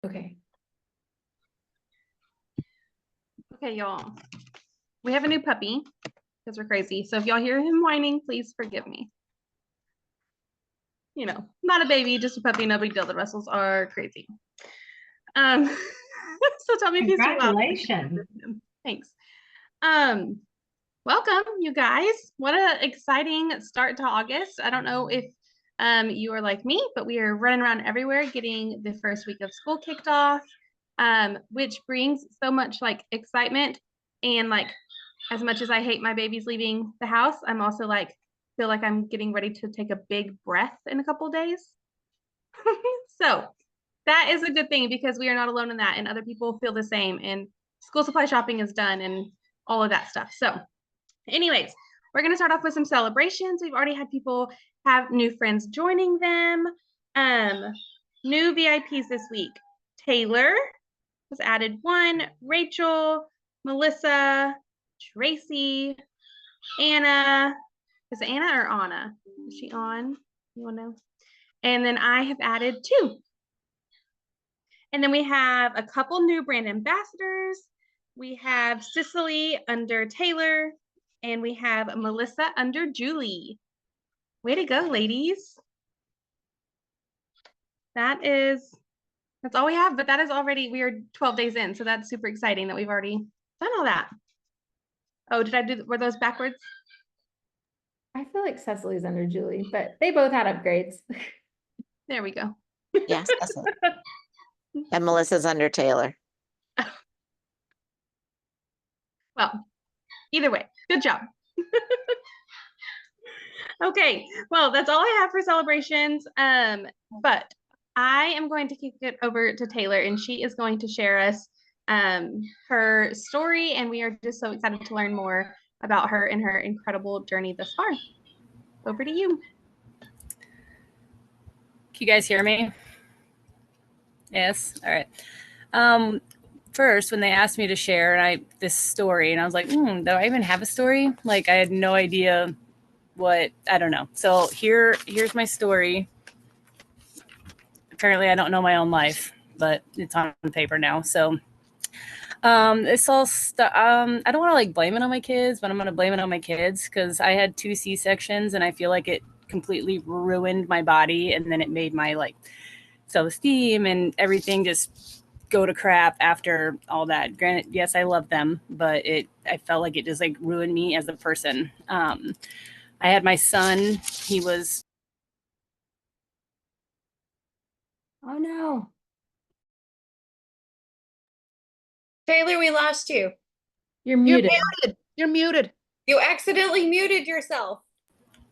Okay. Okay, y'all. We have a new puppy because we're crazy. So if y'all hear him whining, please forgive me. You know, not a baby, just a puppy. No big deal. The Russells are crazy. So tell me if he's too loud. Congratulations. Thanks. Welcome, you guys. What an exciting start to August. I don't know if you are like me, but we are running around everywhere getting the first week of school kicked off, which brings so much like excitement. And like, as much as I hate my babies leaving the house, I'm also like, feel like I'm getting ready to take a big breath in a couple days. So that is a good thing because we are not alone in that, and other people feel the same, and school supply shopping is done and all of that stuff. So anyways, we're going to start off with some celebrations. We've already had people have new friends joining them. New VIPs this week. Taylor was added 1, Rachel, Melissa, Tracy, Anna. Is it Anna or Anna? Is she on? You want to know? And then I have added 2. And then we have a couple new brand ambassadors. We have Cicely under Taylor, and we have Melissa under Julie. Way to go, ladies. That's all we have, but that is already, we are 12 days in, so that's super exciting that we've already done all that. Oh, were those backwards? I feel like Cecily's under Julie, but they both had upgrades. There we go. Yes. And Melissa's under Taylor. Well, either way, good job. Okay, well, that's all I have for celebrations. But I am going to kick it over to Taylor, and she is going to share us her story, and we are just so excited to learn more about her and her incredible journey thus far. Over to you. Can you guys hear me? Yes. All right. First, when they asked me to share this story, and I was like, do I even have a story? Like, I had no idea I don't know. So here's my story. Apparently I don't know my own life, but it's on paper now. So it's all I don't want to like blame it on my kids, but I'm going to blame it on my kids because I had 2 C-sections and I feel like it completely ruined my body. And then it made my like self-esteem and everything just go to crap after all that. Granted, yes, I love them, but I felt like it just like ruined me as a person. I had my son. He was. Oh no. Taylor, we lost you. You're muted. You're muted. You accidentally muted yourself.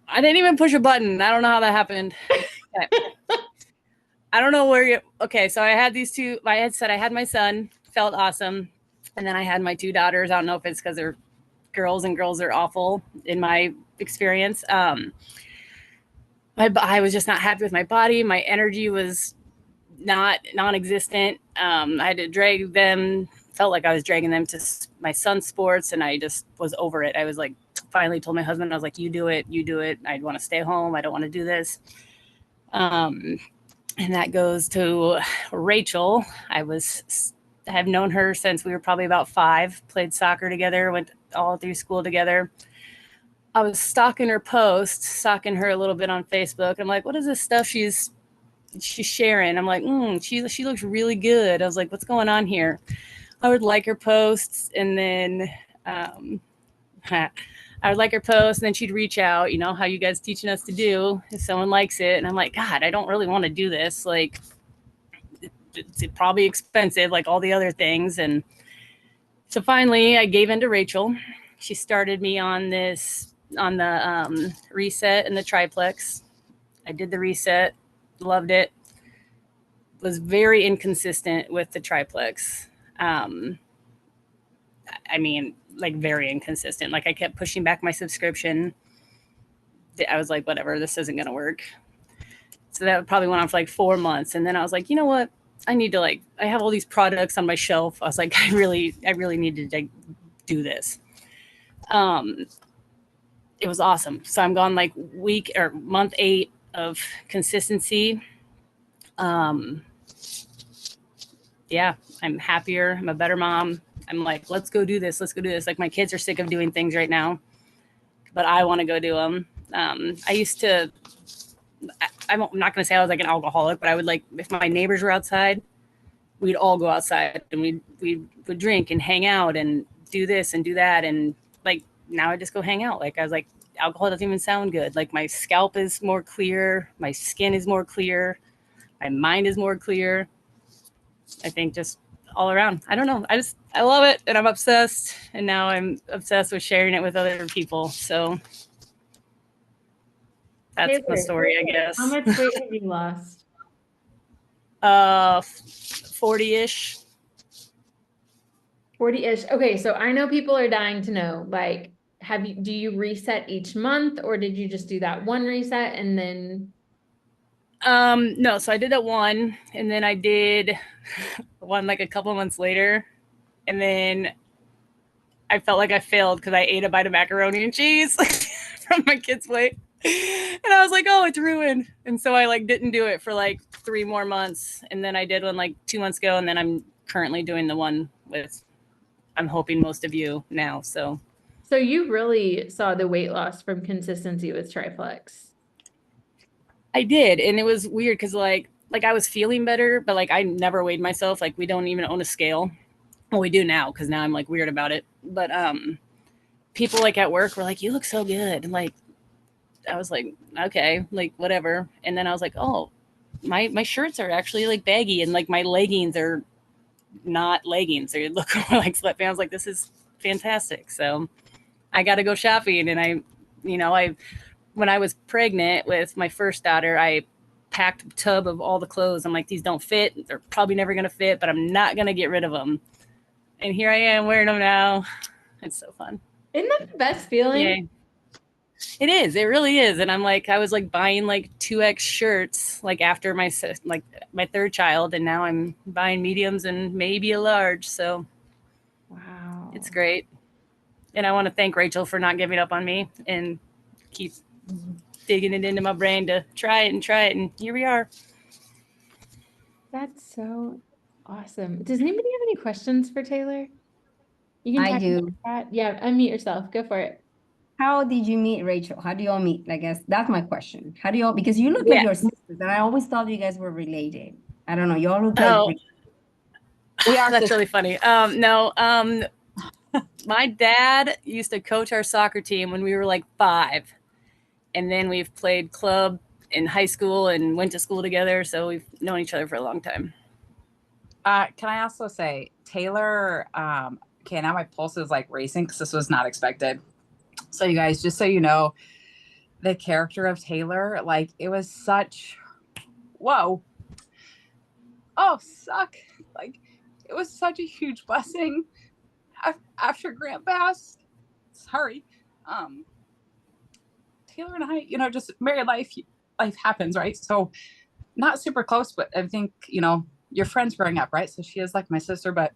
I didn't even push a button. I don't know how that happened. Okay. I don't know where you. Okay, so I had these 2. I had said I had my son. Felt awesome, and then I had my 2 daughters. I don't know if it's because they're girls, and girls are awful in my experience. I was just not happy with my body. My energy was non-existent. I had to drag them. Felt like I was dragging them to my son's sports, and I just was over it. I was like, finally told my husband, I was like, you do it. I want to stay home. I don't want to do this. And that goes to Rachel. I have known her since we were probably about 5, played soccer together, went all through school together. I was stalking her posts, stalking her a little bit on Facebook. I'm like, what is this stuff she's sharing? I'm like, she looks really good. I was like, what's going on here? I would like her posts, and then I would like her post, and then she'd reach out, you know, how you guys teaching us to do if someone likes it. And I'm like, God, I don't really want to do this. Like, it's probably expensive, like all the other things. And so finally I gave in to Rachel. She started me on the reset and the triplex. I did the reset, loved it. Was very inconsistent with the triplex. I mean, like very inconsistent. Like I kept pushing back my subscription. I was like, whatever, this isn't going to work. So that probably went on for like 4 months. And then I was like, you know what? I need to I have all these products on my shelf. I was like, I really needed to do this. It was awesome. So I'm gone like month 8 of consistency. yeah, I'm happier. I'm a better mom. I'm like, let's go do this. Let's go do this. Like my kids are sick of doing things right now, but I want to go do them. I used to, I'm not going to say I was like an alcoholic, but I would like, if my neighbors were outside, we'd all go outside and we would drink and hang out and do this and do that. And like, now I just go hang out. Like I was like, alcohol doesn't even sound good. Like my scalp is more clear. My skin is more clear. My mind is more clear. I think just all around. I don't know. I love it and I'm obsessed. And now I'm obsessed with sharing it with other people. So that's the Taylor, story, I guess. how much weight have you lost? 40-ish. 40-ish. Okay, so I know people are dying to know, like, do you reset each month or did you just do that one reset and then? No, so I did that one and then I did one like a couple of months later. And then I felt like I failed because I ate a bite of macaroni and cheese from my kid's plate. And I was like, oh, it's ruined. And so I like didn't do it for like 3 more months. And then I did one like 2 months ago. And then I'm currently doing the one with, I'm hoping most of you now. So You really saw the weight loss from consistency with Triflex. I did. And it was weird because like I was feeling better, but like I never weighed myself. Like we don't even own a scale. Well, we do now because now I'm like weird about it. But people like at work were like, you look so good. And like, I was like, okay, like whatever. And then I was like, oh, my shirts are actually like baggy and like my leggings are not leggings. They look more like sweatpants. I was like, this is fantastic. So I got to go shopping. And when I was pregnant with my first daughter, I packed a tub of all the clothes. I'm like, these don't fit. They're probably never going to fit, but I'm not going to get rid of them. And here I am wearing them now. It's so fun. Isn't that the best feeling? Yay. It is. It really is. And I'm like, I was like buying like 2X shirts like after my third child, and now I'm buying mediums and maybe a large. So Wow. it's great. And I want to thank Rachel for not giving up on me and keep digging it into my brain to try it. And here we are. That's so awesome. Does anybody have any questions for Taylor? You can I type in do. the chat. Yeah, unmute yourself. Go for it. How did you meet Rachel? How do you all meet? I guess that's my question. How do you all, because you look Yeah. like your sisters, and I always thought you guys were related. I don't know. You all look like Oh, We are that's sisters. really funny. My dad used to coach our soccer team when we were like 5. And then we've played club in high school and went to school together. So we've known each other for a long time. Can I also say, Taylor, okay, now my pulse is like racing because this was not expected. So you guys, just so you know, the character of Taylor, like it was such, whoa. Oh, suck. Like it was such a huge blessing after Grant passed. Sorry. Taylor and I, just married life happens, right? So not super close, but I think, your friends growing up, right? So she is like my sister, but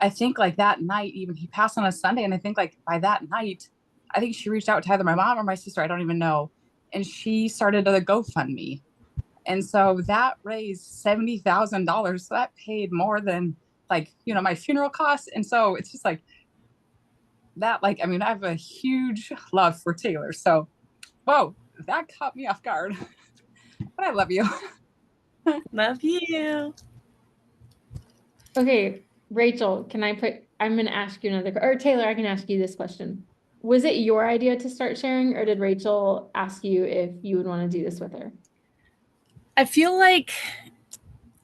I think like that night, even he passed on a Sunday. And I think like by that night, I think she reached out to either my mom or my sister. I don't even know. And she started a GoFundMe. And so that raised $70,000. So that paid more than my funeral costs. And so it's just like that, I have a huge love for Taylor. So, whoa, that caught me off guard. But I love you. Love you. Okay, Rachel, I'm going to ask you or Taylor, I can ask you this question. Was it your idea to start sharing, or did Rachel ask you if you would want to do this with her? I feel like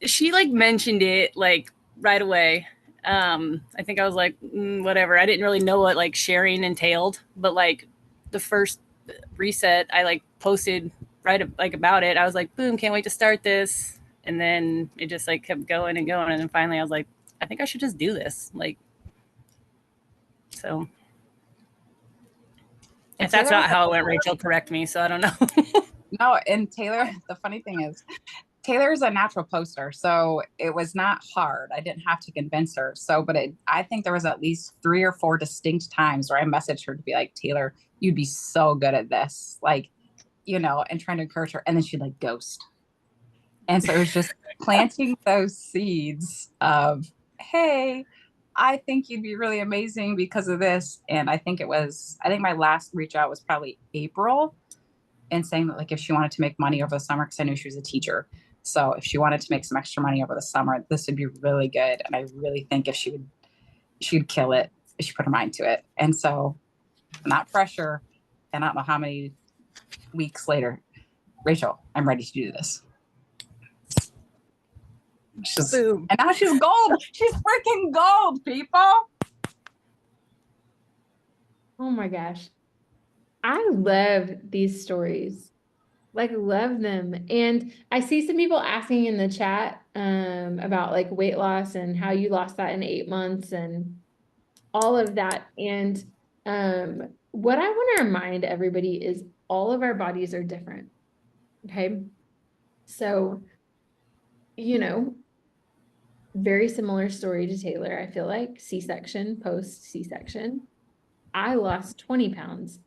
she mentioned it right away. I think I was like, whatever. I didn't really know what sharing entailed, but the first reset, I posted about it. I was like, boom, can't wait to start this. And then it just kept going and going. And then finally I was like, I think I should just do this. So if that's not how it went, Rachel, correct me. So I don't know. No, and Taylor, the funny thing is, Taylor's a natural poster, so it was not hard. I didn't have to convince her. So, but I think there was at least 3 or 4 distinct times where I messaged her to be like, Taylor, you'd be so good at this. And trying to encourage her. And then she'd ghost. And so it was just planting those seeds of, hey, I think you'd be really amazing because of this. And I think my last reach out was probably April, and saying that like if she wanted to make money over the summer, because I knew she was a teacher. So if she wanted to make some extra money over the summer, this would be really good. And I really think if she'd kill it if she put her mind to it. And so, not pressure. And I don't know how many weeks later, Rachel, I'm ready to do this. Boom. And now she's gold. She's freaking gold, people. Oh my gosh. I love these stories. Like love them. And I see some people asking in the chat about like weight loss and how you lost that in 8 months and all of that. And what I want to remind everybody is all of our bodies are different. Okay. So, you know, very similar story to Taylor. I feel like C-section, post C-section. I lost 20 pounds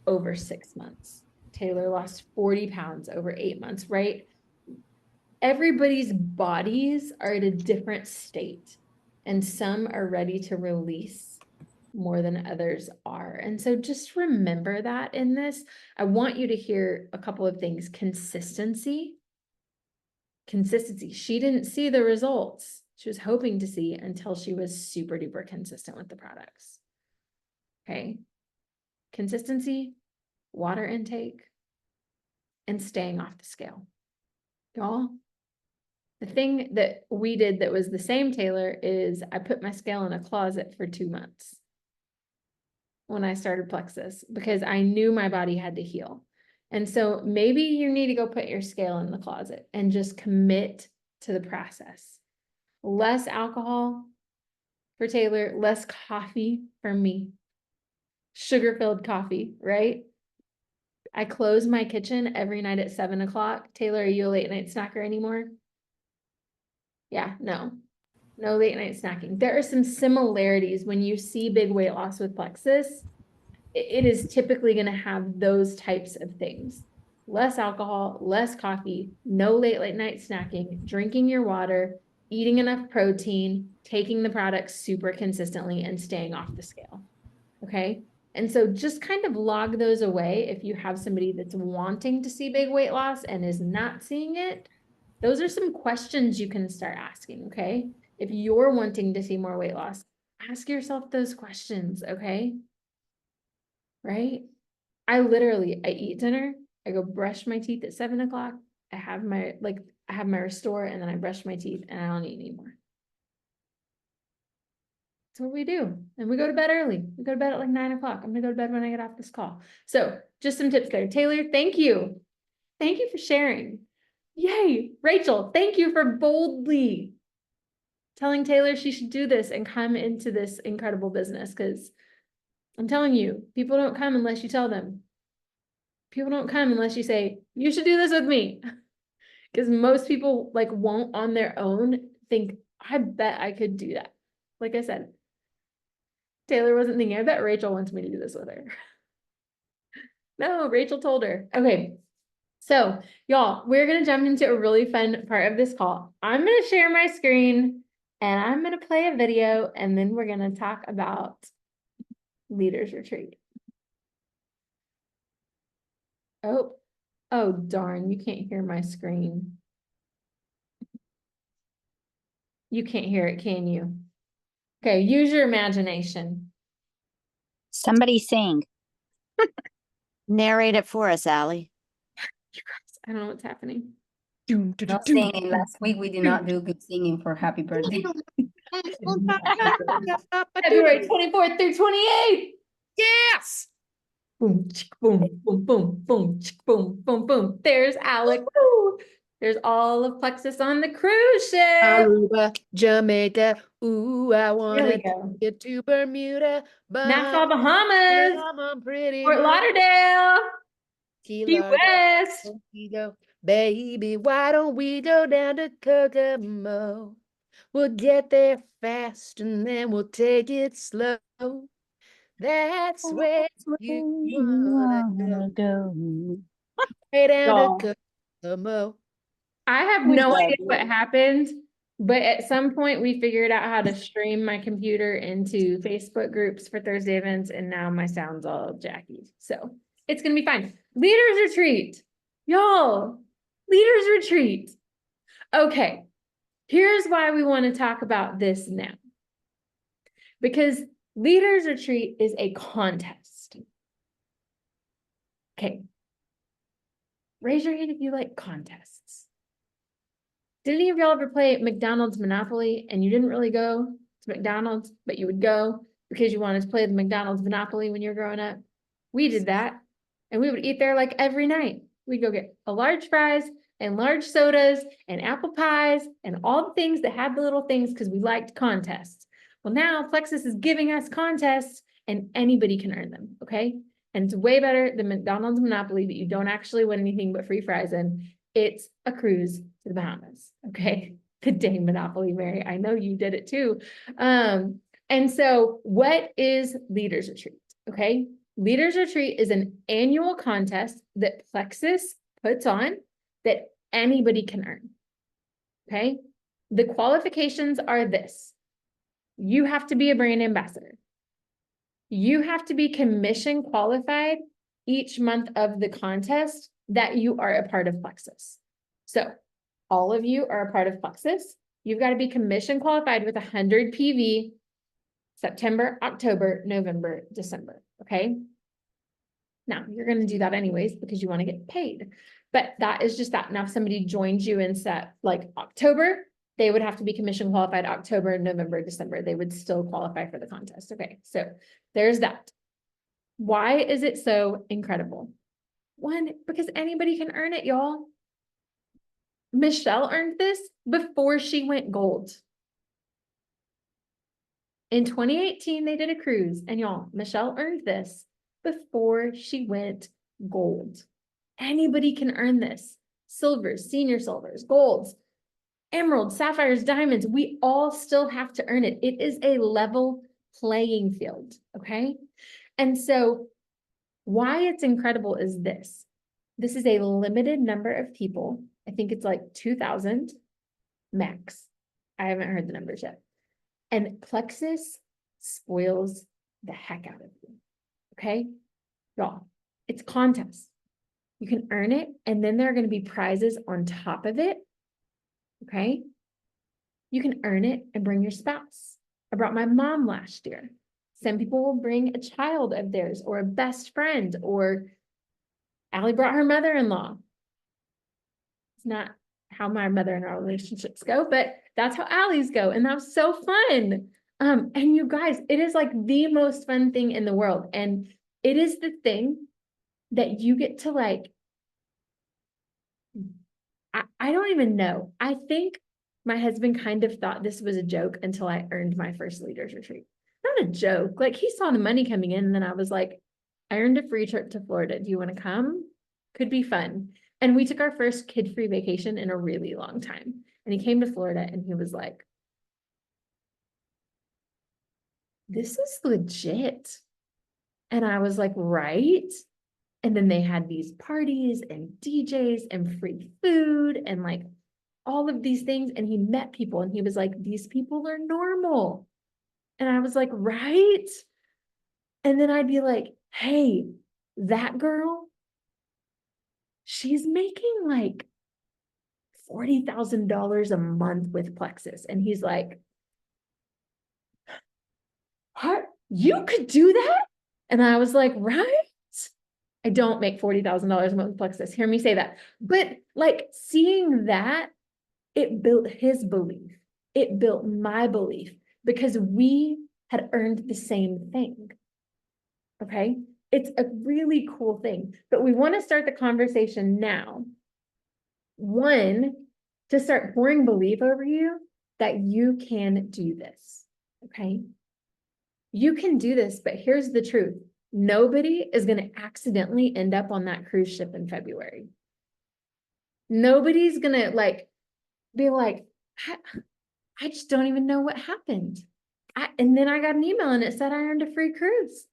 over 6 months. Taylor lost 40 pounds over 8 months, right? Everybody's bodies are at a different state, and some are ready to release more than others are. And so just remember that in this. I want you to hear a couple of things. Consistency. She didn't see the results she was hoping to see until she was super duper consistent with the products. Okay. Consistency, water intake, and staying off the scale. Y'all, the thing that we did that was the same, Taylor, is I put my scale in a closet for 2 months when I started Plexus because I knew my body had to heal. And so maybe you need to go put your scale in the closet and just commit to the process. Less alcohol for Taylor, less coffee for me. Sugar-filled coffee, right? I close my kitchen every night at 7 o'clock. Taylor, are you a late night snacker anymore? Yeah, no late night snacking. There are some similarities when you see big weight loss with Plexus. It is typically going to have those types of things. Less alcohol, less coffee, no late night snacking, drinking your water, eating enough protein, taking the products super consistently, and staying off the scale. Okay. And so just kind of log those away if you have somebody that's wanting to see big weight loss and is not seeing it. Those are some questions you can start asking, okay? If you're wanting to see more weight loss, ask yourself those questions, okay? Right? I eat dinner, I go brush my teeth at 7 o'clock, I have my restore, and then I brush my teeth and I don't eat anymore. That's what we do. And we go to bed early. We go to bed at like 9 o'clock. I'm gonna go to bed when I get off this call. So just some tips there. Taylor, thank you. Thank you for sharing. Yay. Rachel, thank you for boldly telling Taylor she should do this and come into this incredible business. Because I'm telling you, people don't come unless you tell them. People don't come unless you say, you should do this with me. Because most people like won't on their own think, I bet I could do that. Like I said, Taylor wasn't thinking, I bet Rachel wants me to do this with her. No, Rachel told her. Okay. So y'all, we're going to jump into a really fun part of this call. I'm going to share my screen and I'm going to play a video and then we're going to talk about Leaders Retreat. Oh, darn, you can't hear my screen. You can't hear it, can you? Okay, use your imagination. Somebody sing. Narrate it for us, Allie. You guys, I don't know what's happening. Not singing. Last week we did not do good singing for happy birthday. February 24th through 28th. Yes. Boom, chick, boom, boom, boom, boom, chick, boom, boom, boom. There's Alec. Woo. There's all of Plexus on the cruise ship. Aruba, Jamaica. Ooh, I There wanna we go. get to Bermuda. Nassau, Bahamas. I'm pretty Fort Lauderdale. Key Key West. Baby, why don't we go down to Kokomo? We'll get there fast and then we'll take it slow. That's where you wanna go. Way down to Kokomo. I have We no love idea you. what happened, but at some point we figured out how to stream my computer into Facebook groups for Thursday events, and now my sound's all jacky. So it's gonna be fine. Leaders retreat. Y'all, leaders retreat. Okay, here's why we want to talk about this now. Because leaders retreat is a contest. Okay. Raise your hand if you like contests. Did any of y'all ever play McDonald's Monopoly and you didn't really go to McDonald's, but you would go because you wanted to play the McDonald's Monopoly when you were growing up? We did that. And we would eat there like every night. We'd go get a large fries and large sodas and apple pies and all the things that had the little things because we liked contests. Well, now Plexus is giving us contests and anybody can earn them, okay? And it's way better than McDonald's Monopoly that you don't actually win anything but free fries in. It's a cruise to the Bahamas, okay? Good day, Monopoly, Mary. I know you did it too. And so what is Leaders Retreat, okay? Leaders Retreat is an annual contest that Plexus puts on that anybody can earn, okay? The qualifications are this. You have to be a brand ambassador. You have to be commission qualified each month of the contest that you are a part of Plexus. So all of you are a part of Plexus. You've got to be commission qualified with 100 PV September, October, November, December, okay? Now, you're going to do that anyways because you want to get paid. But that is just that. Now, if somebody joins you in like October, they would have to be commission qualified October, November, December. They would still qualify for the contest. Okay, so there's that. Why is it so incredible? One, because anybody can earn it, y'all. Michelle earned this before she went gold. In 2018, they did a cruise, and y'all, Michelle earned this before she went gold. Anybody can earn this. Silvers, senior silvers, golds, emeralds, sapphires, diamonds, we all still have to earn it. It is a level playing field, okay? And so why it's incredible is this. This is a limited number of people. I think it's like 2,000 max. I haven't heard the numbers yet. And Plexus spoils the heck out of you, okay? Y'all, it's contest. You can earn it, and then there are going to be prizes on top of it. Okay. You can earn it and bring your spouse. I brought my mom last year. Some people will bring a child of theirs or a best friend, or Allie brought her mother-in-law. It's not how my mother-in-law relationships go, but that's how Allie's go. And that was so fun. And you guys, it is like the most fun thing in the world. And it is the thing that you get to like, I don't even know. I think my husband kind of thought this was a joke until I earned my first leaders retreat. Not a joke. Like he saw the money coming in, and then I was like, I earned a free trip to Florida. Do you want to come? Could be fun. And we took our first kid-free vacation in a really long time. And he came to Florida and he was like, this is legit. And I was like, right? And then they had these parties and DJs and free food and like all of these things. And he met people and he was like, these people are normal. And I was like, right? And then I'd be like, hey, that girl, she's making like $40,000 a month with Plexus. And he's like, what? You could do that? And I was like, right? I don't make $40,000 a month with Plexus. Hear me say that. But like seeing that, it built his belief. It built my belief because we had earned the same thing. Okay. It's a really cool thing, but we want to start the conversation now. One, to start pouring belief over you that you can do this. Okay. You can do this, but here's the truth. Nobody is going to accidentally end up on that cruise ship in February. Nobody's going to like be like, I just don't even know what happened. And then I got an email and it said I earned a free cruise.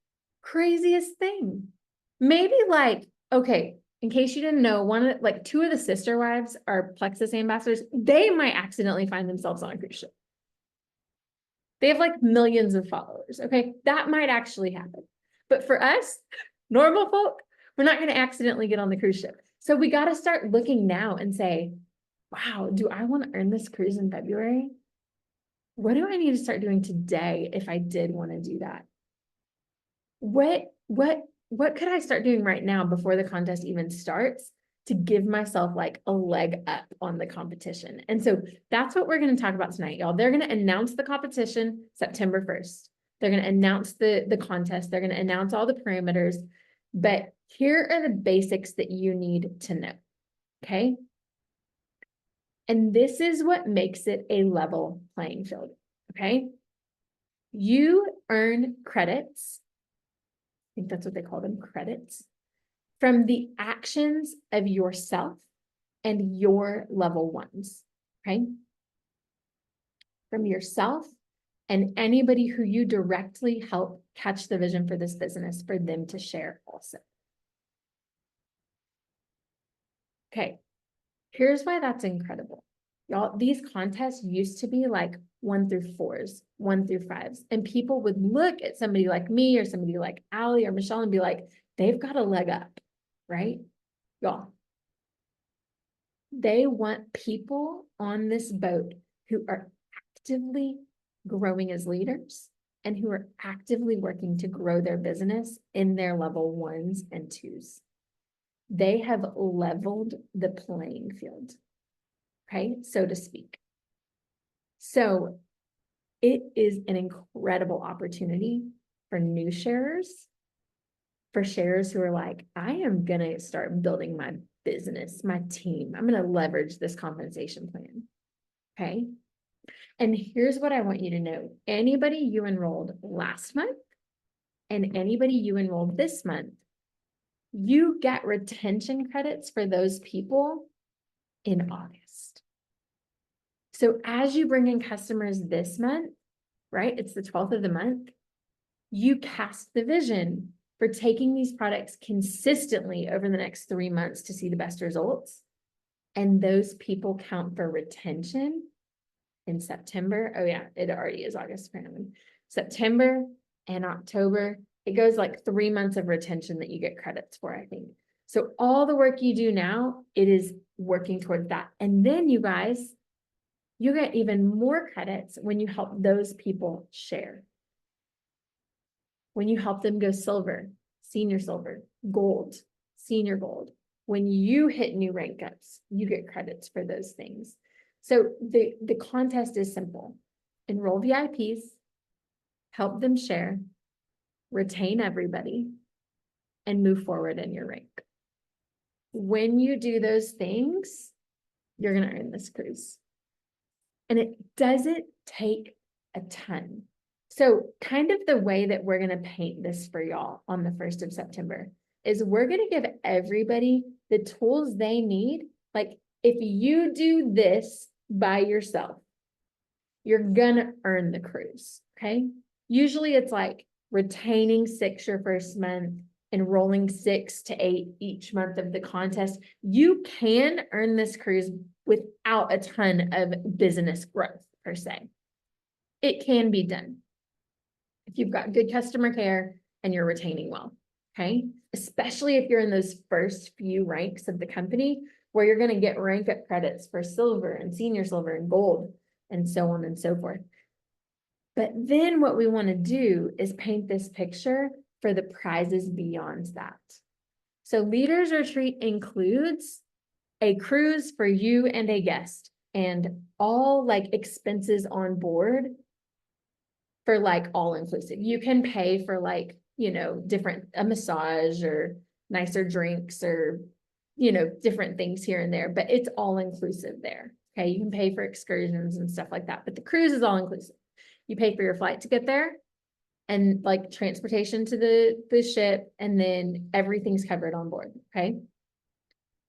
Craziest thing. Maybe like, okay, in case you didn't know, two of the sister wives are Plexus ambassadors. They might accidentally find themselves on a cruise ship. They have like millions of followers. Okay. That might actually happen. But for us, normal folk, we're not going to accidentally get on the cruise ship. So we got to start looking now and say, wow, do I want to earn this cruise in February? What do I need to start doing today if I did want to do that? What could I start doing right now before the contest even starts to give myself like a leg up on the competition? And so that's what we're going to talk about tonight, y'all. They're going to announce the competition September 1st. They're going to announce the contest. They're going to announce all the parameters. But here are the basics that you need to know. Okay. And this is what makes it a level playing field. Okay. You earn credits. I think that's what they call them, credits, from the actions of yourself and your level ones, okay? From yourself and anybody who you directly help catch the vision for this business for them to share also. Okay, here's why that's incredible. Y'all, these contests used to be like 1 through 4s, 1 through 5s. And people would look at somebody like me or somebody like Allie or Michelle and be like, they've got a leg up, right? Y'all, they want people on this boat who are actively growing as leaders and who are actively working to grow their business in their level 1s and 2s. They have leveled the playing field. Okay, so to speak. So it is an incredible opportunity for new sharers, for sharers who are like, I am going to start building my business, my team. I'm going to leverage this compensation plan. Okay. And here's what I want you to know. Anybody you enrolled last month and anybody you enrolled this month, you get retention credits for those people in August. So as you bring in customers this month, right? It's the 12th of the month. You cast the vision for taking these products consistently over the next 3 months to see the best results. And those people count for retention in September. Oh yeah, it already is August apparently. September and October. It goes like 3 months of retention that you get credits for, I think. So all the work you do now, it is working towards that. And then you guys, you get even more credits when you help those people share. When you help them go silver, senior silver, gold, senior gold. When you hit new rank ups, you get credits for those things. So the contest is simple. Enroll VIPs, help them share, retain everybody, and move forward in your rank. When you do those things, you're going to earn this cruise. And it doesn't take a ton. So kind of the way that we're going to paint this for y'all on the 1st of September is we're going to give everybody the tools they need. Like if you do this by yourself, you're going to earn the cruise. Okay. Usually it's like retaining 6 your first month, enrolling 6 to 8 each month of the contest. You can earn this cruise without a ton of business growth per se. It can be done if you've got good customer care and you're retaining well, okay? Especially if you're in those first few ranks of the company where you're going to get rank up credits for silver and senior silver and gold and so on and so forth. But then what we want to do is paint this picture for the prizes beyond that. So Leaders Retreat includes a cruise for you and a guest and all like expenses on board for like all inclusive. You can pay for like, you know, a massage or nicer drinks or, you know, different things here and there, but it's all inclusive there. Okay. You can pay for excursions and stuff like that, but the cruise is all inclusive. You pay for your flight to get there and like transportation to the ship, and then everything's covered on board. Okay.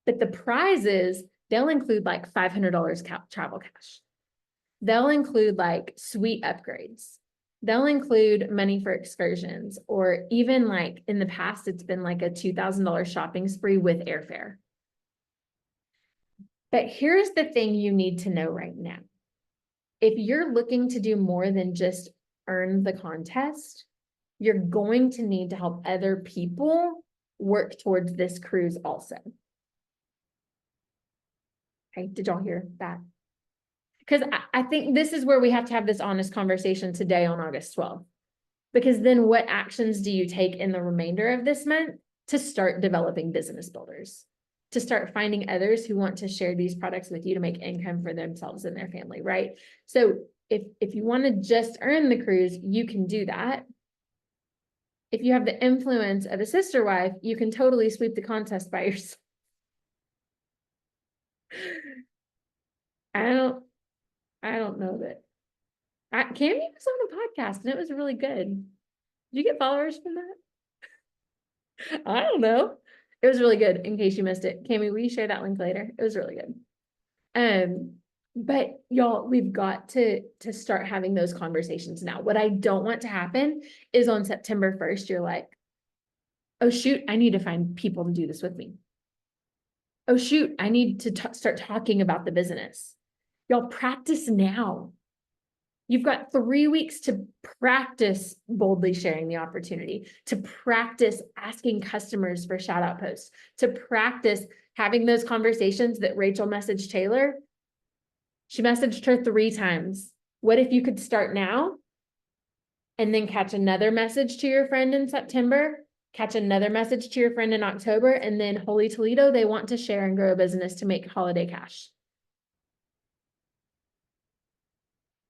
But the prizes, they'll include like $500 travel cash. They'll include like suite upgrades. They'll include money for excursions, or even like in the past, it's been like a $2,000 shopping spree with airfare. But here's the thing you need to know right now. If you're looking to do more than just earn the contest, you're going to need to help other people work towards this cruise also. Okay, did y'all hear that? Because I think this is where we have to have this honest conversation today on August 12th. Because then what actions do you take in the remainder of this month to start developing business builders? To start finding others who want to share these products with you to make income for themselves and their family, right? So if you want to just earn the cruise, you can do that. If you have the influence of a sister wife, you can totally sweep the contest by yourself. I don't know that. Cammy was on a podcast and it was really good. Did you get followers from that? I don't know. It was really good in case you missed it. Cammy, will you share that link later? It was really good. But y'all, we've got to start having those conversations now. What I don't want to happen is on September 1st, you're like, oh shoot, I need to find people to do this with me. Oh shoot, I need to start talking about the business. Y'all practice now. You've got 3 weeks to practice boldly sharing the opportunity, to practice asking customers for shout out posts, to practice having those conversations that Rachel messaged Taylor. She messaged her 3 times. What if you could start now and then catch another message to your friend in September, catch another message to your friend in October, and then Holy Toledo, they want to share and grow a business to make holiday cash.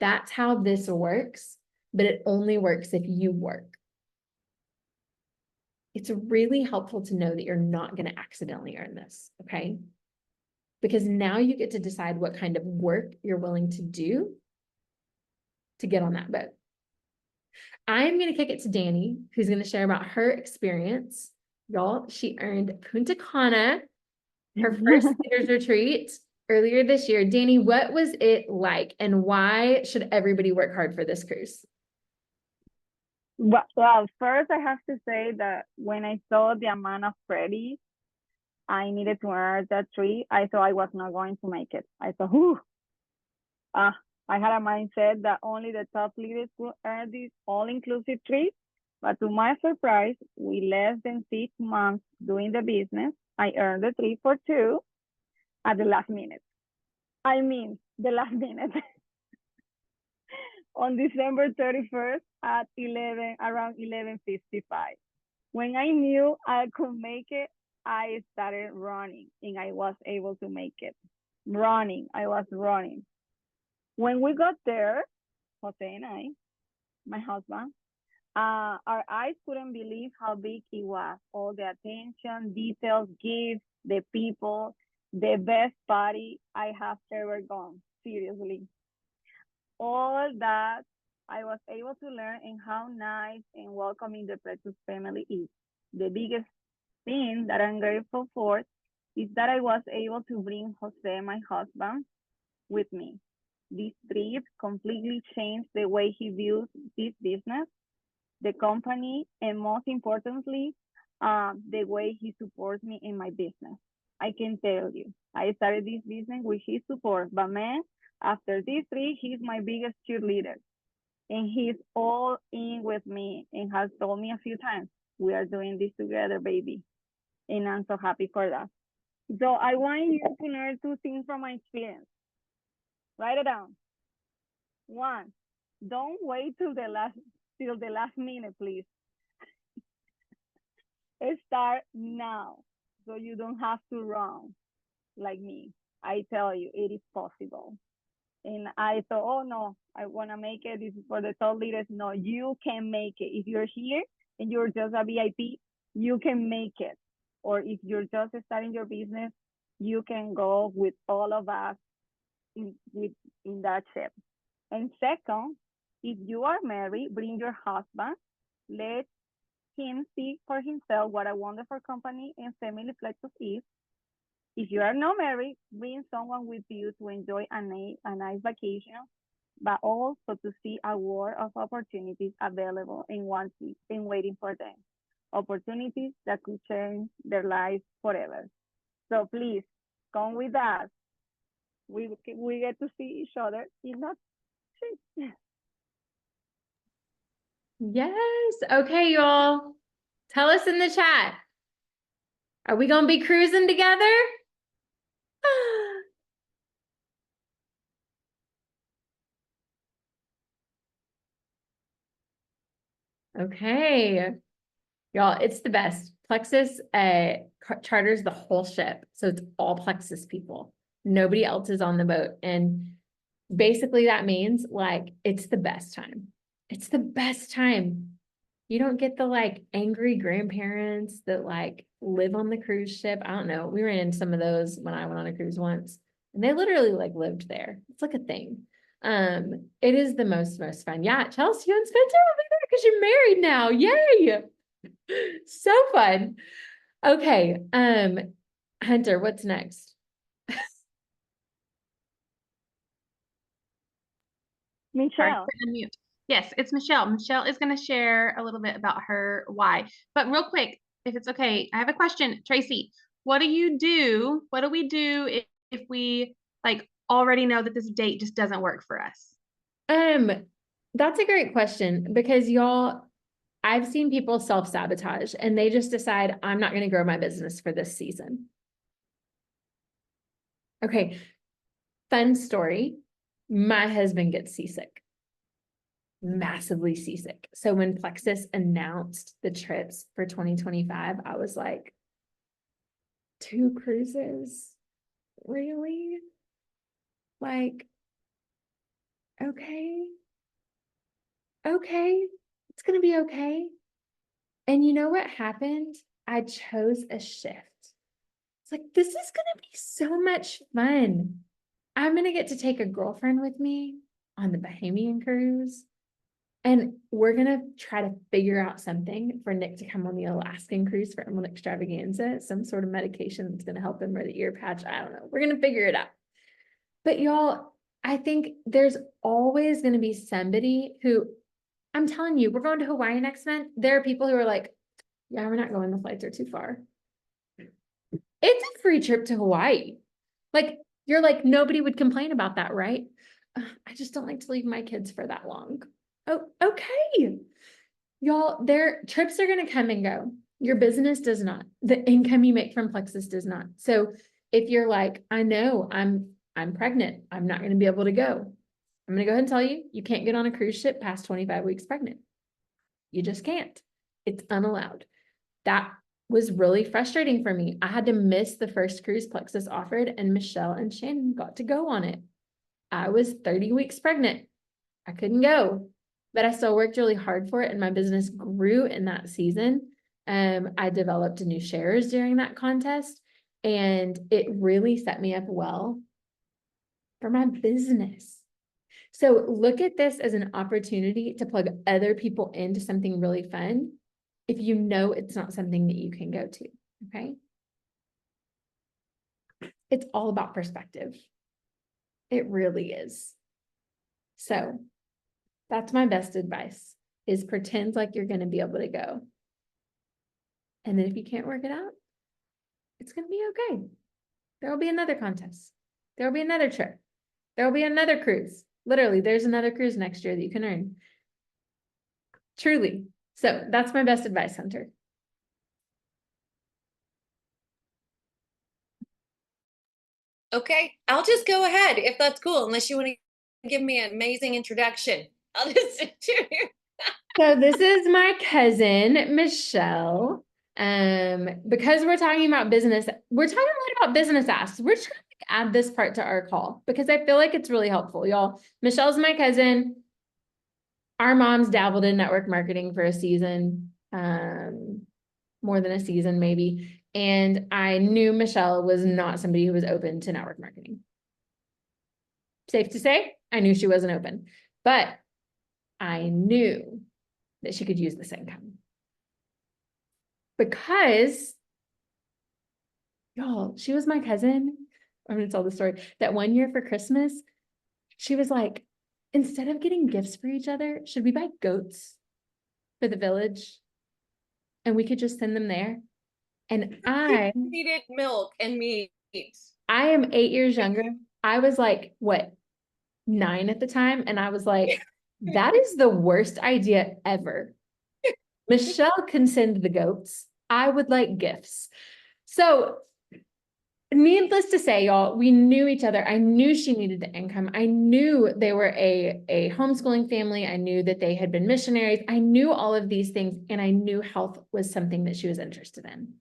That's how this works, but it only works if you work. It's really helpful to know that you're not going to accidentally earn this, okay? Because now you get to decide what kind of work you're willing to do to get on that boat. I'm going to kick it to Danny, who's going to share about her experience. Y'all, she earned Punta Cana, her first leaders retreat earlier this year. Danny, what was it like and why should everybody work hard for this cruise? Well, first I have to say that when I saw the amount of credit I needed to earn that trip, I thought I was not going to make it. I thought, whew, I had a mindset that only the top leaders could earn this all-inclusive trip. But to my surprise, with less than 6 months doing the business, I earned the trip for 2 at the last minute. I mean, the last minute. On December 31st at around 11:55. When I knew I could make it, I started running and I was able to make it. I was running. When we got there, Jose and I, my husband, our eyes couldn't believe how big it was. All the attention, details, gifts, the people, the best party I have ever gone, seriously. All that I was able to learn and how nice and welcoming the Precious family is. The biggest thing that I'm grateful for is that I was able to bring Jose, my husband, with me. This trip completely changed the way he views this business, the company, and most importantly, the way he supports me in my business. I can tell you, I started this business with his support, but man, after this trip, he's my biggest cheerleader. And he's all in with me and has told me a few times, we are doing this together, baby. And I'm so happy for that. So I want you to learn 2 things from my experience. Write it down. 1, don't wait till the last minute, please. Start now so you don't have to run like me. I tell you, it is possible. And I thought, oh no, I want to make it. This is for the top leaders. No, you can make it. If you're here and you're just a VIP, you can make it. Or if you're just starting your business, you can go with all of us in that ship. And second, if you are married, bring your husband. Let him see for himself what a wonderful company and family Plexus is. If you are not married, bring someone with you to enjoy a nice vacation but also to see a world of opportunities available in waiting for them. Opportunities that could change their lives forever. So please come with us. We get to see each other in that trip. Yes. Okay, y'all. Tell us in the chat. Are we gonna be cruising together? Okay. Y'all, it's the best. Plexus charters the whole ship. So it's all Plexus people. Nobody else is on the boat. And basically that means like it's the best time. It's the best time. You don't get the like angry grandparents that like live on the cruise ship. I don't know. We ran into some of those when I went on a cruise once. And they literally like lived there. It's like a thing. It is the most fun. Yeah, Chelsea, you and Spencer will be there because you're married now. Yay! So fun. Okay. Hunter, what's next? Sorry, Michelle, put unmute. Yes, it's Michelle. Michelle is going to share a little bit about her why. But real quick, if it's okay, I have a question. Tracy, what do you do? What do we do if we like already know that this date just doesn't work for us? That's a great question because y'all, I've seen people self-sabotage and they just decide, I'm not going to grow my business for this season. Okay. Fun story. My husband gets seasick. Massively seasick. So when Plexus announced the trips for 2025, I was like, 2 cruises? Really? Like, okay. Okay. It's going to be okay. And you know what happened? I chose a shift. It's like, this is going to be so much fun. I'm going to get to take a girlfriend with me on the Bahamian cruise. And we're going to try to figure out something for Nick to come on the Alaskan cruise for Emerald Extravaganza, some sort of medication that's going to help him, or the ear patch. I don't know. We're going to figure it out. But y'all, I think there's always going to be somebody who, I'm telling you, we're going to Hawaii next month. There are people who are like, yeah, we're not going. The flights are too far. It's a free trip to Hawaii. Like, you're like, nobody would complain about that, right? I just don't like to leave my kids for that long. Oh, okay. Y'all, their trips are going to come and go. Your business does not. The income you make from Plexus does not. So if you're like, I know I'm pregnant, I'm not going to be able to go. I'm going to go ahead and tell you, you can't get on a cruise ship past 25 weeks pregnant. You just can't. It's unallowed. That was really frustrating for me. I had to miss the first cruise Plexus offered, and Michelle and Shannon got to go on it. I was 30 weeks pregnant. I couldn't go, but I still worked really hard for it, and my business grew in that season. I developed new shares during that contest, and it really set me up well for my business. So look at this as an opportunity to plug other people into something really fun if you know it's not something that you can go to, okay? It's all about perspective. It really is. So that's my best advice, is pretend like you're going to be able to go. And then if you can't work it out, it's going to be okay. There will be another contest. There will be another trip. There will be another cruise. Literally, there's another cruise next year that you can earn. Truly. So that's my best advice, Hunter. Okay, I'll just go ahead if that's cool, unless you want to give me an amazing introduction. I'll just sit here. So this is my cousin, Michelle. Because we're talking about business, we're talking a lot about business asks. We're trying to add this part to our call because I feel like it's really helpful, y'all. Michelle's my cousin. Our moms dabbled in network marketing for a season, more than a season maybe. And I knew Michelle was not somebody who was open to network marketing. Safe to say, I knew she wasn't open, but I knew that she could use this income. Because, y'all, she was my cousin. I'm going to tell the story. That one year for Christmas, she was like, instead of getting gifts for each other, should we buy goats for the village? And we could just send them there. And I Needed milk and meat. am 8 years younger. I was like, what, 9 at the time? And I was like, that is the worst idea ever. Michelle can send the goats. I would like gifts. So needless to say, y'all, we knew each other. I knew she needed the income. I knew they were a homeschooling family. I knew that they had been missionaries. I knew all of these things, and I knew health was something that she was interested in.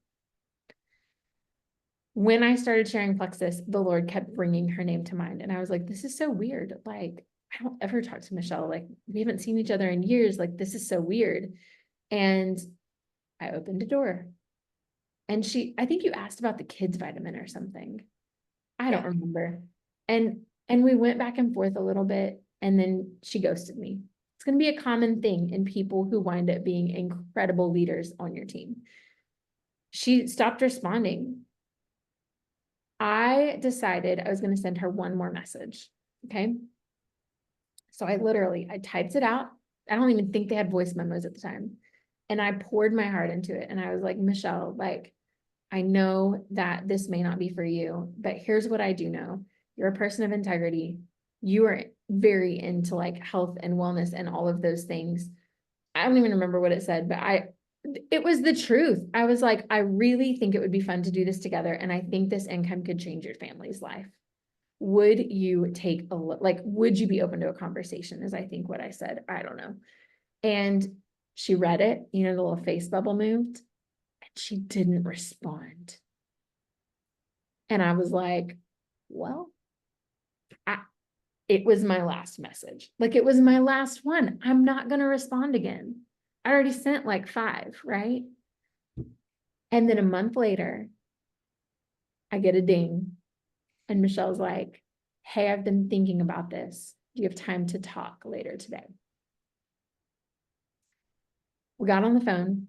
When I started sharing Plexus, the Lord kept bringing her name to mind. And I was like, this is so weird. Like, I don't ever talk to Michelle. Like, we haven't seen each other in years. Like, this is so weird. And I opened a door. And I think you asked about the kids vitamin or something. I don't remember. And we went back and forth a little bit, and then she ghosted me. It's going to be a common thing in people who wind up being incredible leaders on your team. She stopped responding. I decided I was going to send her one more message. Okay. So I typed it out. I don't even think they had voice memos at the time. And I poured my heart into it. And I was like, Michelle, like, I know that this may not be for you, but here's what I do know. You're a person of integrity. You are very into like health and wellness and all of those things. I don't even remember what it said, but it was the truth. I was like, I really think it would be fun to do this together. And I think this income could change your family's life. Would you take a look? Like, would you be open to a conversation? Is I think what I said. I don't know. And she read it, the little face bubble moved, and she didn't respond. And I was like, well, it was my last message. Like, it was my last one. I'm not going to respond again. I already sent like 5, right? And then a month later, I get a ding. And Michelle's like, hey, I've been thinking about this. Do you have time to talk later today? We got on the phone.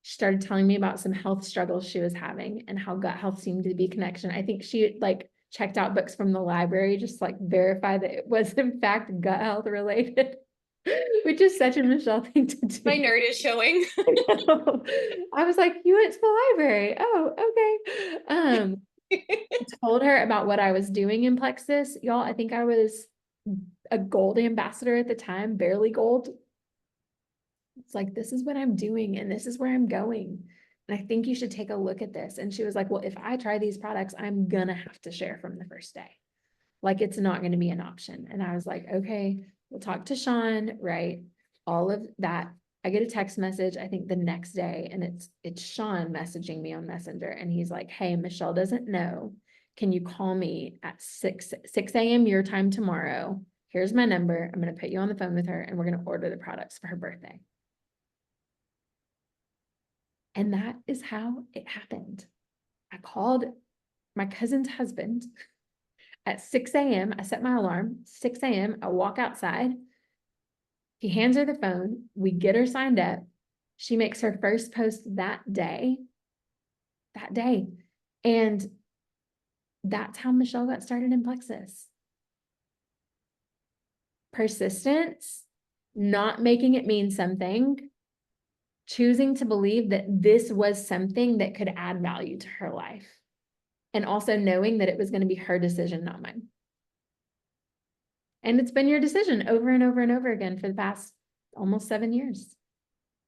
She started telling me about some health struggles she was having and how gut health seemed to be a connection. I think she like checked out books from the library, just like verify that it was in fact gut health related, which is such a Michelle thing to do. My nerd is showing. I was like, you went to the library. Oh, okay. I told her about what I was doing in Plexus. Y'all, I think I was a gold ambassador at the time, barely gold. It's like, this is what I'm doing and this is where I'm going. And I think you should take a look at this. And she was like, well, if I try these products, I'm gonna have to share from the first day. Like, it's not going to be an option. And I was like, okay, we'll talk to Sean, right? All of that. I get a text message, I think the next day, and it's Sean messaging me on Messenger. And he's like, hey, Michelle doesn't know. Can you call me at 6 a.m. your time tomorrow? Here's my number. I'm going to put you on the phone with her and we're going to order the products for her birthday. And that is how it happened. I called my cousin's husband at 6 a.m. I set my alarm, 6 a.m. I walk outside. He hands her the phone. We get her signed up. She makes her first post that day. And that's how Michelle got started in Plexus. Persistence, not making it mean something, choosing to believe that this was something that could add value to her life. And also knowing that it was going to be her decision, not mine. And it's been your decision over and over and over again for the past almost 7 years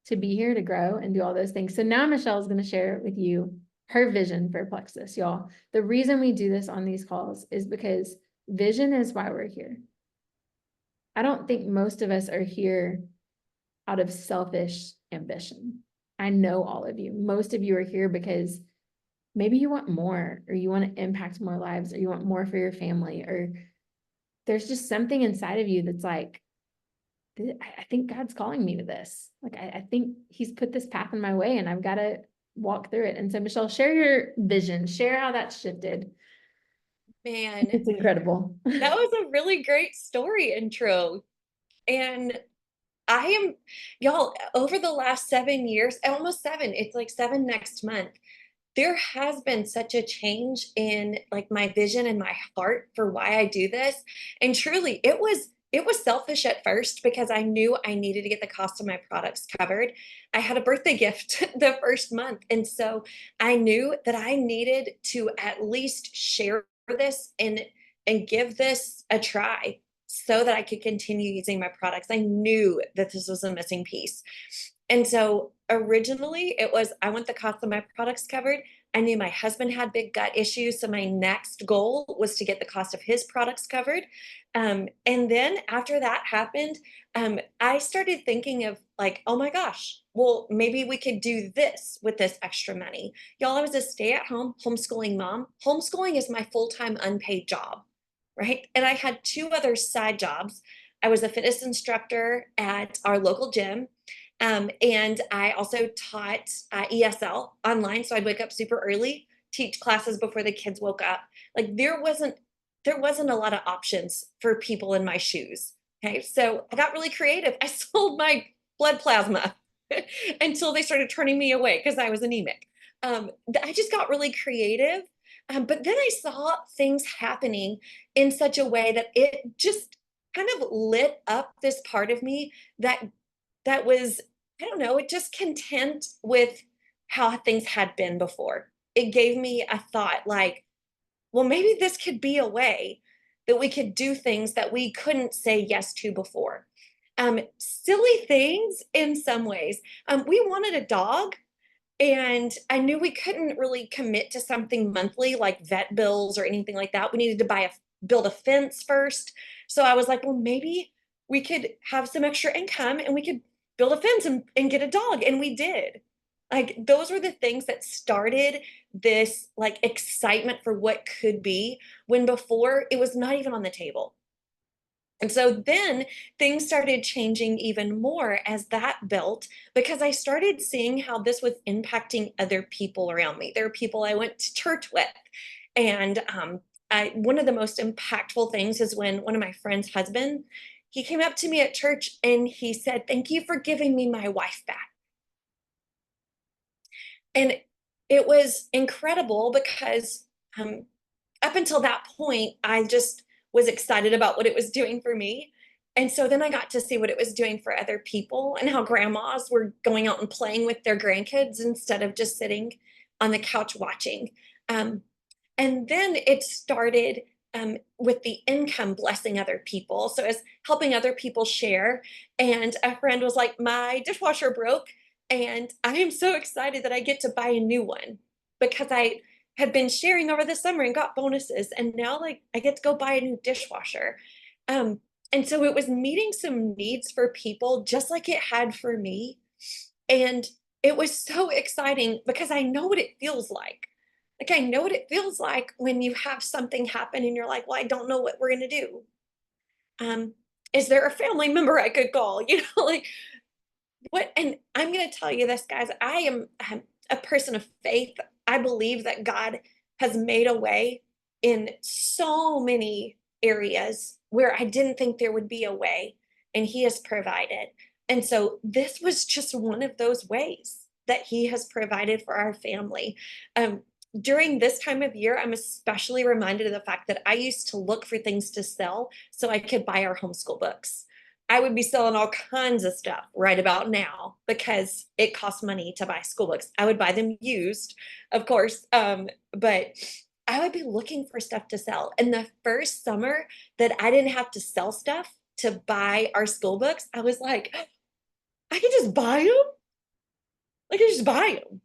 to be here, to grow and do all those things. So now Michelle is going to share with you her vision for Plexus, y'all. The reason we do this on these calls is because vision is why we're here. I don't think most of us are here out of selfish ambition. I know all of you. Most of you are here because maybe you want more, or you want to impact more lives, or you want more for your family, or there's just something inside of you that's like, I think God's calling me to this. Like, I think he's put this path in my way and I've got to walk through it. And so Michelle, share your vision, share how that shifted. Man, It's incredible. that was a really great story intro. And I am, y'all, over the last 7 years, almost 7, it's like 7 next month, there has been such a change in like my vision and my heart for why I do this. And truly, it was it was selfish at first because I knew I needed to get the cost of my products covered. I had a birthday gift the first month. And so I knew that I needed to at least share this and give this a try so that I could continue using my products. I knew that this was a missing piece. And so originally it was, I want the cost of my products covered. I knew my husband had big gut issues. So my next goal was to get the cost of his products covered. And then after that happened, I started thinking of like, oh my gosh, well, maybe we could do this with this extra money. Y'all, I was a stay-at-home homeschooling mom. Homeschooling is my full-time unpaid job, right? And I had 2 other side jobs. I was a fitness instructor at our local gym. And I also taught ESL online. So I'd wake up super early, teach classes before the kids woke up. Like there wasn't a lot of options for people in my shoes. Okay. So I got really creative. I sold my blood plasma until they started turning me away because I was anemic. I just got really creative. But then I saw things happening in such a way that it just kind of lit up this part of me that was, I don't know, it just content with how things had been before. It gave me a thought like, well, maybe this could be a way that we could do things that we couldn't say yes to before. Silly things in some ways. We wanted a dog, and I knew we couldn't really commit to something monthly like vet bills or anything like that. We needed to build a fence first. So I was like, well, maybe we could have some extra income and we could build a fence and get a dog. And we did. Like those were the things that started this like excitement for what could be, when before it was not even on the table. And so then things started changing even more as that built, because I started seeing how this was impacting other people around me. There are people I went to church with. And one of the most impactful things is when one of my friend's husband, he came up to me at church and he said, "Thank you for giving me my wife back." And it was incredible because up until that point, I just was excited about what it was doing for me. And so then I got to see what it was doing for other people and how grandmas were going out and playing with their grandkids instead of just sitting on the couch watching. And then it started with the income blessing other people. So as helping other people share. And a friend was like, "My dishwasher broke, and I am so excited that I get to buy a new one because I had been sharing over the summer and got bonuses. And now like I get to go buy a new dishwasher." And so it was meeting some needs for people just like it had for me. And it was so exciting because I know what it feels like. Like I know what it feels like when you have something happen and you're like, well, I don't know what we're going to do. Is there a family member I could call? You know, like what? And I'm going to tell you this, guys, I'm a person of faith. I believe that God has made a way in so many areas where I didn't think there would be a way, and He has provided. And so this was just one of those ways that He has provided for our family. During this time of year, I'm especially reminded of the fact that I used to look for things to sell so I could buy our homeschool books. I would be selling all kinds of stuff right about now because it costs money to buy school books. I would buy them used, of course, but I would be looking for stuff to sell. And the first summer that I didn't have to sell stuff to buy our school books, I was like, I can just buy them? Like, I just buy them.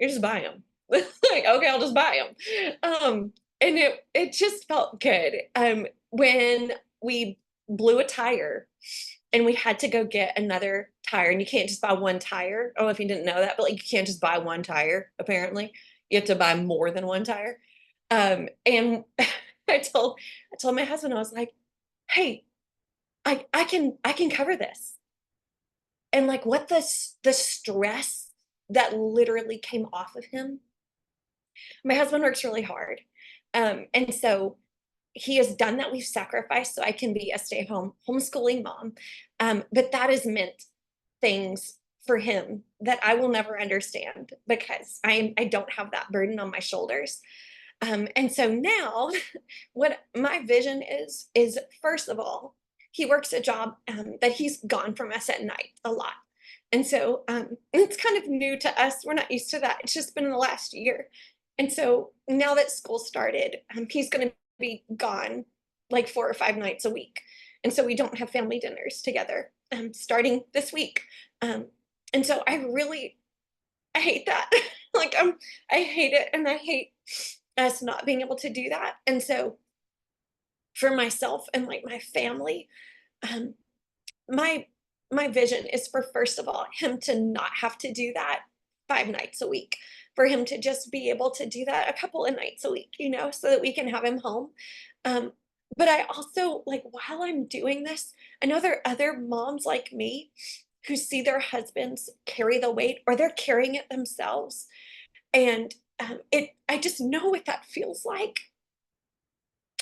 I just buy them. Like, okay, I'll just buy them. And it just felt good. When we blew a tire and we had to go get another tire, and you can't just buy one tire. I don't know if you didn't know that, but like you can't just buy one tire, apparently. You have to buy more than one tire. And I told my husband, I was like, hey, I can cover this. And like what the stress that literally came off of him. My husband works really hard. And so he has done that. We've sacrificed so I can be a stay-at-home homeschooling mom. But that has meant things for him that I will never understand because I don't have that burden on my shoulders. And so now what my vision is first of all, he works a job that he's gone from us at night a lot. And so it's kind of new to us. We're not used to that. It's just been in the last year. And so now that school started, he's going to be gone like 4 or 5 nights a week. And so we don't have family dinners together starting this week. And so I hate that. Like I hate it, and I hate us not being able to do that. And so for myself and like my family, um, my my vision is for, first of all, him to not have to do that 5 nights a week, for him to just be able to do that a couple of nights a week, you know, so that we can have him home. But I also, like, while I'm doing this, I know there are other moms like me who see their husbands carry the weight, or they're carrying it themselves. And I just know what that feels like.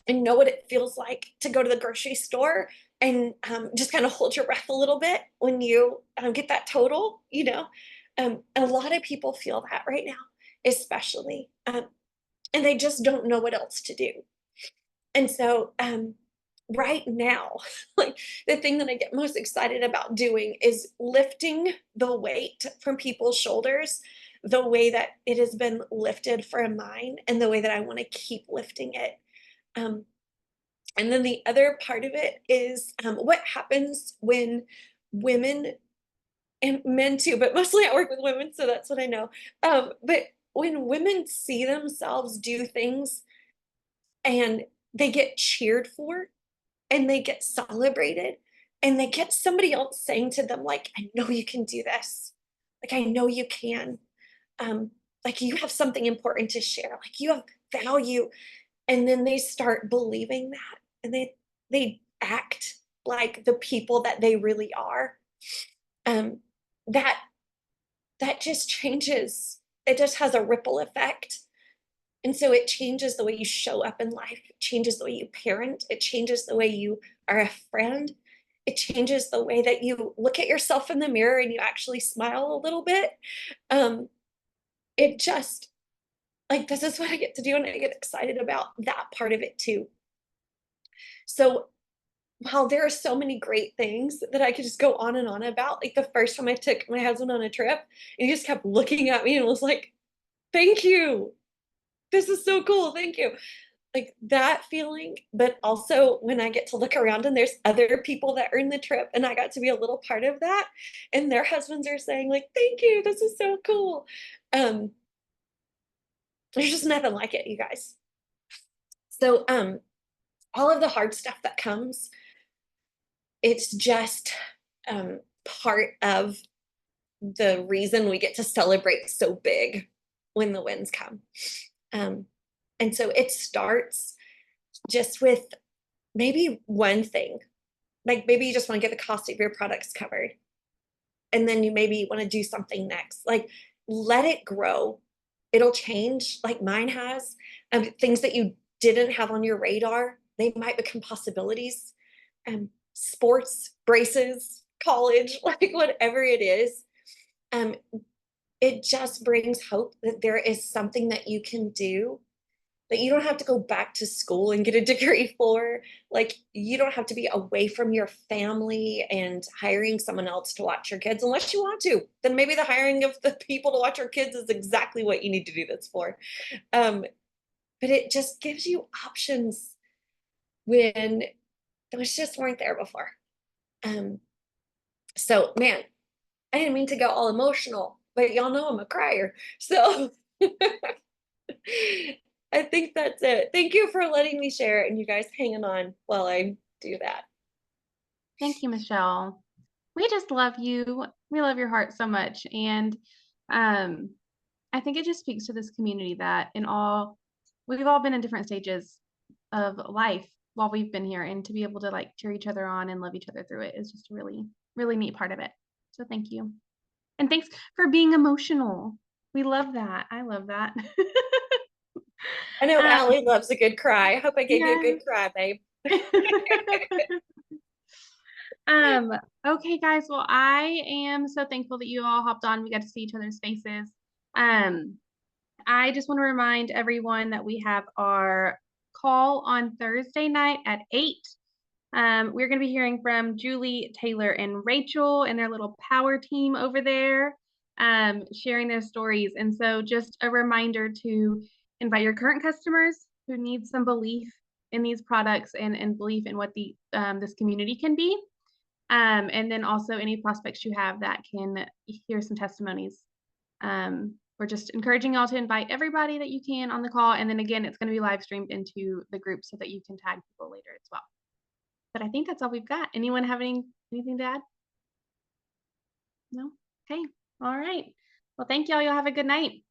I know what it feels like to go to the grocery store and just kind of hold your breath a little bit when you get that total, you know. A lot of people feel that right now, especially, and they just don't know what else to do. And so right now, like, the thing that I get most excited about doing is lifting the weight from people's shoulders the way that it has been lifted from mine, and the way that I want to keep lifting it. Um, and then the other part of it is what happens when women, and men too, but mostly I work with women, so that's what I know. But when women see themselves do things and they get cheered for, and they get celebrated, and they get somebody else saying to them, like, I know you can do this. Like, I know you can. Like, you have something important to share. Like, you have value. And then they start believing that, and they act like the people that they really are. That just changes. It just has a ripple effect. And so it changes the way you show up in life. It changes the way you parent. It changes the way you are a friend. It changes the way that you look at yourself in the mirror and you actually smile a little bit. It just, like, this is what I get to do, and I get excited about that part of it too. So while there are so many great things that I could just go on and on about, like the first time I took my husband on a trip, and he just kept looking at me and was like, thank you. This is so cool. Thank you. Like, that feeling, but also when I get to look around and there's other people that are in the trip, and I got to be a little part of that, and their husbands are saying, like, thank you. This is so cool. There's just nothing like it, you guys. So all of the hard stuff that comes, it's just part of the reason we get to celebrate so big when the wins come. And so it starts just with maybe one thing. Like, maybe you just want to get the cost of your products covered, and then you maybe want to do something next. Like, let it grow. It'll change, like mine has. Things that you didn't have on your radar, they might become possibilities. Sports, braces, college, like, whatever it is. It just brings hope that there is something that you can do, that you don't have to go back to school and get a degree for. Like, you don't have to be away from your family and hiring someone else to watch your kids, unless you want to. Then maybe the hiring of the people to watch your kids is exactly what you need to do this for. But it just gives you options when those just weren't there before. So, man, I didn't mean to go all emotional, but y'all know I'm a crier. So I think that's it. Thank you for letting me share, and you guys hanging on while I do that. Thank you, Michelle. We just love you. We love your heart so much. And I think it just speaks to this community that we've all been in different stages of life while we've been here, and to be able to, like, cheer each other on and love each other through it is just a really, really neat part of it. So thank you. And thanks for being emotional. We love that. I love that. I know Allie loves a good cry. I hope I gave you a yes. good cry, babe. Okay, guys. Well, I am so thankful that you all hopped on. We got to see each other's faces. I just want to remind everyone that we have our call on Thursday night at 8. We're going to be hearing from Julie, Taylor, and Rachel and their little power team over there, sharing their stories. And so just a reminder to invite your current customers who need some belief in these products and belief in what this community can be. And then also any prospects you have that can hear some testimonies. We're just encouraging y'all to invite everybody that you can on the call. And then again, it's going to be live streamed into the group so that you can tag people later as well. But I think that's all we've got. Anyone have anything to add? No? Okay. All right. Well, thank y'all. Y'all have a good night.